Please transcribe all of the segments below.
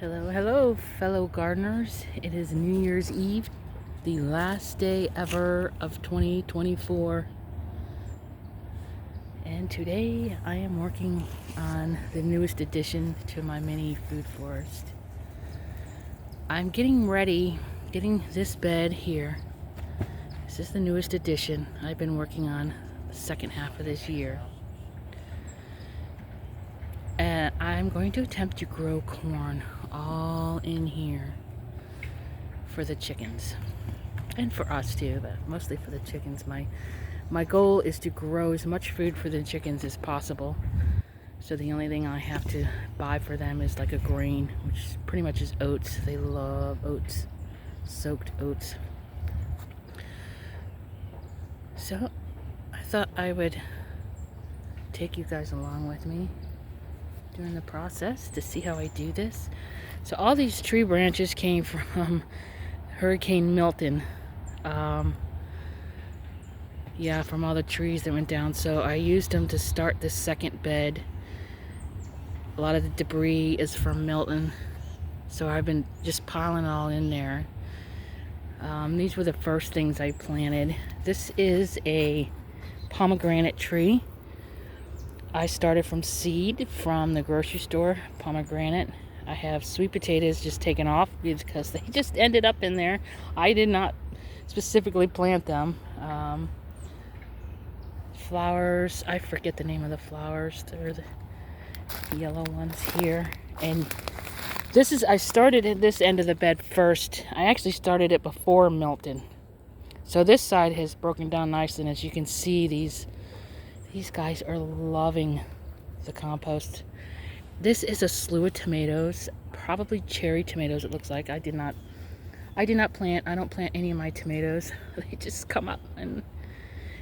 Hello, hello, fellow gardeners. It is New Year's Eve, the last day ever of 2024. And today I am working on the newest addition to my mini food forest. I'm getting ready, getting this bed here. This is the newest addition I've been working on the second half of this year. And I'm going to attempt to grow corn all in here for the chickens and for us too, but mostly for the chickens. My goal is to grow as much food for the chickens as possible, so the only thing I have to buy for them is like a grain, which pretty much is oats. They love oats, soaked oats. So I thought I would take you guys along with me during the process to see how I do this. So all these tree branches came from Hurricane Milton. From all the trees that went down. So I used them to start this second bed. A lot of the debris is from Milton, so I've been just piling it all in there. These were the first things I planted. This is a pomegranate tree. I started from seed from the grocery store, pomegranate. I have sweet potatoes just taken off because they just ended up in there. I did not specifically plant them. Flowers, I forget the name of the flowers. They're the yellow ones here. And I started at this end of the bed first. I actually started it before Milton. So this side has broken down nicely, and as you can see, these guys are loving the compost. This is a slew of tomatoes, probably cherry tomatoes it looks like. I don't plant any of my tomatoes. They just come up. And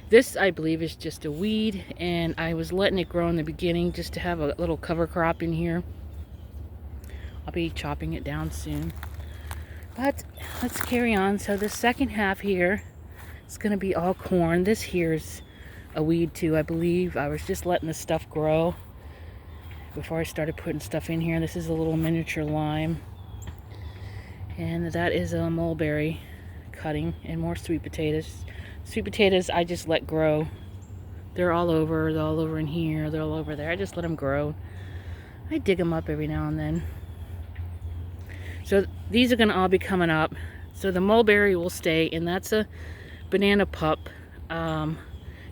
this, I believe, is just a weed, and I was letting it grow in the beginning just to have a little cover crop in here. I'll be chopping it down soon. But let's carry on. So the second half here is going to be all corn. This here's a weed too, I believe. I was just letting the stuff grow before I started putting stuff in here. This is a little miniature lime, and that is a mulberry cutting, and more sweet potatoes. Sweet potatoes I just let grow. They're all over in here, they're all over there. I just let them grow. I dig them up every now and then. So these are going to all be coming up. So the mulberry will stay, and that's a banana pup.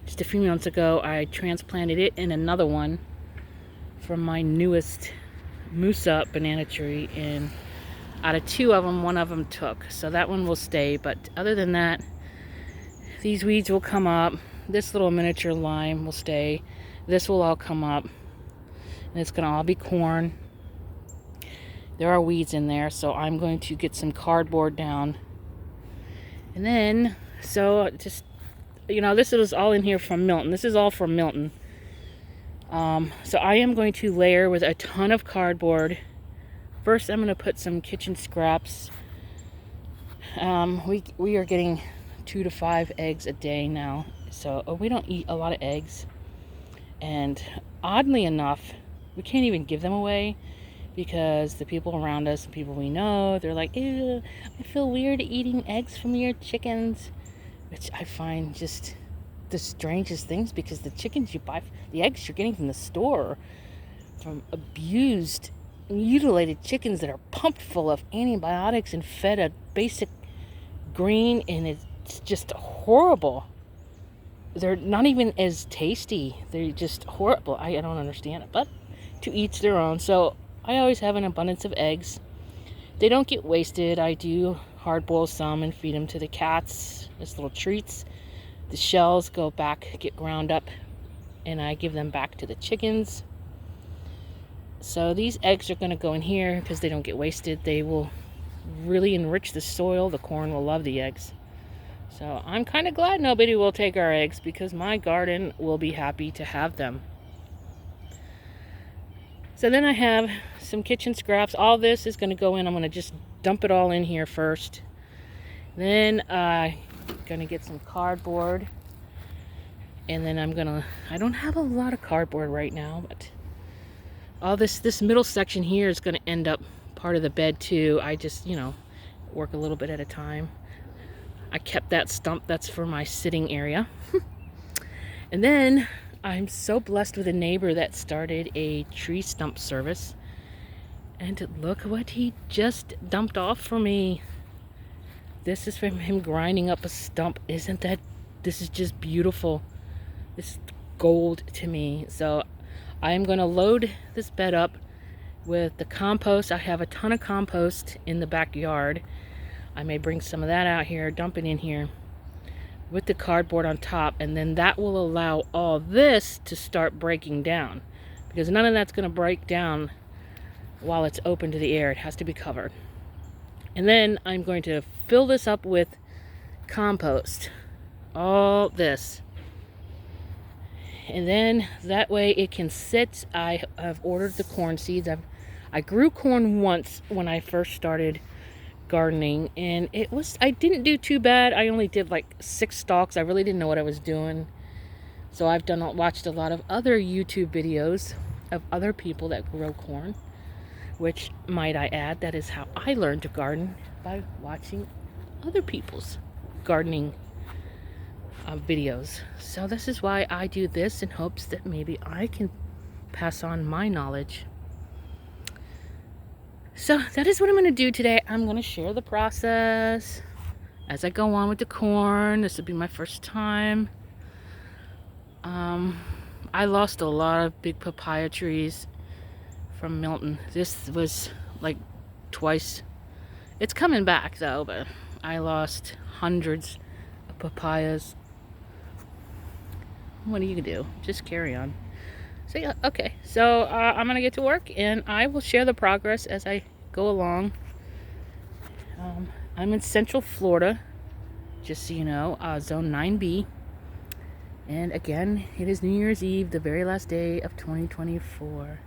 Just a few months ago I transplanted it in another one from my newest Musa banana tree, and out of two of them, one of them took. So that one will stay, but other than that, these weeds will come up. This little miniature lime will stay. This will all come up, and it's going to all be corn. There are weeds in there, so I'm going to get some cardboard down. And then, so just, this was all in here from Milton. This is all from Milton. So I am going to layer with a ton of cardboard. First, I'm going to put some kitchen scraps. We are getting 2 to 5 eggs a day now, so we don't eat a lot of eggs. And oddly enough, we can't even give them away because the people around us, the people we know, they're like, ew, I feel weird eating eggs from your chickens, which I find just the strangest things, because the chickens you buy, the eggs you're getting from the store, from abused, mutilated chickens that are pumped full of antibiotics and fed a basic green, and it's just horrible. They're not even as tasty. They're just horrible. I don't understand it, but to each their own. So I always have an abundance of eggs. They don't get wasted. I do hard boil some and feed them to the cats as little treats. The shells go back, get ground up, and I give them back to the chickens. So these eggs are going to go in here because they don't get wasted. They will really enrich the soil. The corn will love the eggs. So I'm kind of glad nobody will take our eggs, because my garden will be happy to have them. So then I have some kitchen scraps. All this is going to go in. I'm going to just dump it all in here first. Then I'm going to get some cardboard. And then I don't have a lot of cardboard right now, but all this middle section here is going to end up part of the bed too. I just, you know, work a little bit at a time. I kept that stump. That's for my sitting area. And then I'm so blessed with a neighbor that started a tree stump service. And look what he just dumped off for me. This is from him grinding up a stump. Isn't that, this is just beautiful. This is gold to me. So I'm going to load this bed up with the compost. I have a ton of compost in the backyard. I may bring some of that out here, dump it in here with the cardboard on top, and then that will allow all this to start breaking down, because none of that's going to break down while it's open to the air. It has to be covered. And then I'm going to fill this up with compost, all this, and then that way it can sit. I have ordered the corn seeds. I grew corn once when I first started gardening, and I didn't do too bad. I only did like 6 stalks. I really didn't know what I was doing. So I've watched a lot of other YouTube videos of other people that grow corn, which, might I add, that is how I learned to garden, by watching other people's gardening videos. So this is why I do this, in hopes that maybe I can pass on my knowledge. So that is what I'm going to do today. I'm going to share the process as I go on with the corn. This will be my first time. I lost a lot of big papaya trees from Milton. This was like twice. It's coming back though, but I lost hundreds of papayas. What do you do? Just carry on. So yeah, okay. So I'm gonna get to work, and I will share the progress as I go along. I'm in Central Florida, just so you know, Zone 9B. And again, it is New Year's Eve, the very last day of 2024.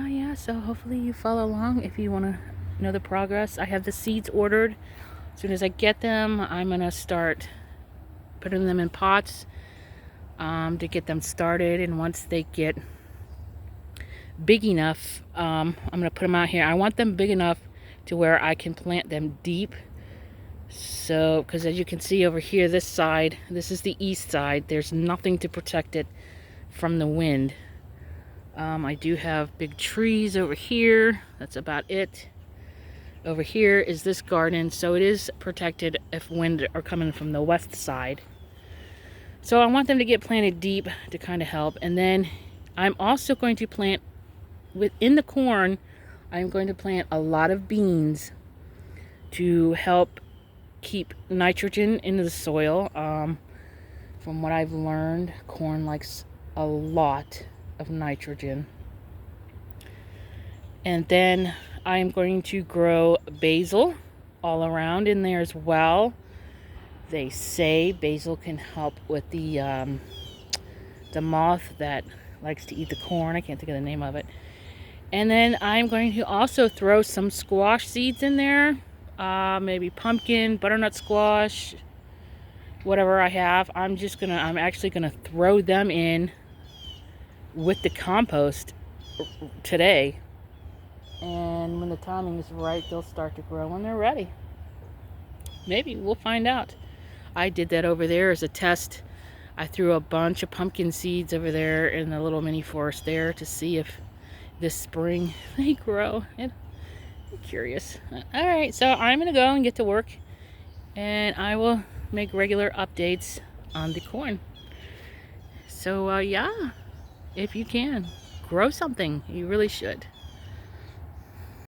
Yeah, so hopefully you follow along if you want to know the progress. I have the seeds ordered. As soon as I get them, I'm going to start putting them in pots to get them started. And once they get big enough, I'm going to put them out here. I want them big enough to where I can plant them deep. So, because as you can see over here, this side, this is the east side, there's nothing to protect it from the wind. I do have big trees over here. That's about it. Over here is this garden, so it is protected if wind are coming from the west side. So I want them to get planted deep to kind of help. And then I'm also going to plant, within the corn, I'm going to plant a lot of beans to help keep nitrogen into the soil. From what I've learned, corn likes a lot of nitrogen. And then I'm going to grow basil all around in there as well. They say basil can help with the moth that likes to eat the corn. I can't think of the name of it. And then I'm going to also throw some squash seeds in there. Maybe pumpkin, butternut squash, whatever I have. I'm actually gonna throw them in with the compost today. And when the timing is right, they'll start to grow when they're ready. Maybe, we'll find out. I did that over there as a test. I threw a bunch of pumpkin seeds over there in the little mini forest there to see if this spring they grow. And I'm curious. All right, so I'm gonna go and get to work, and I will make regular updates on the corn. So yeah, if you can grow something, you really should.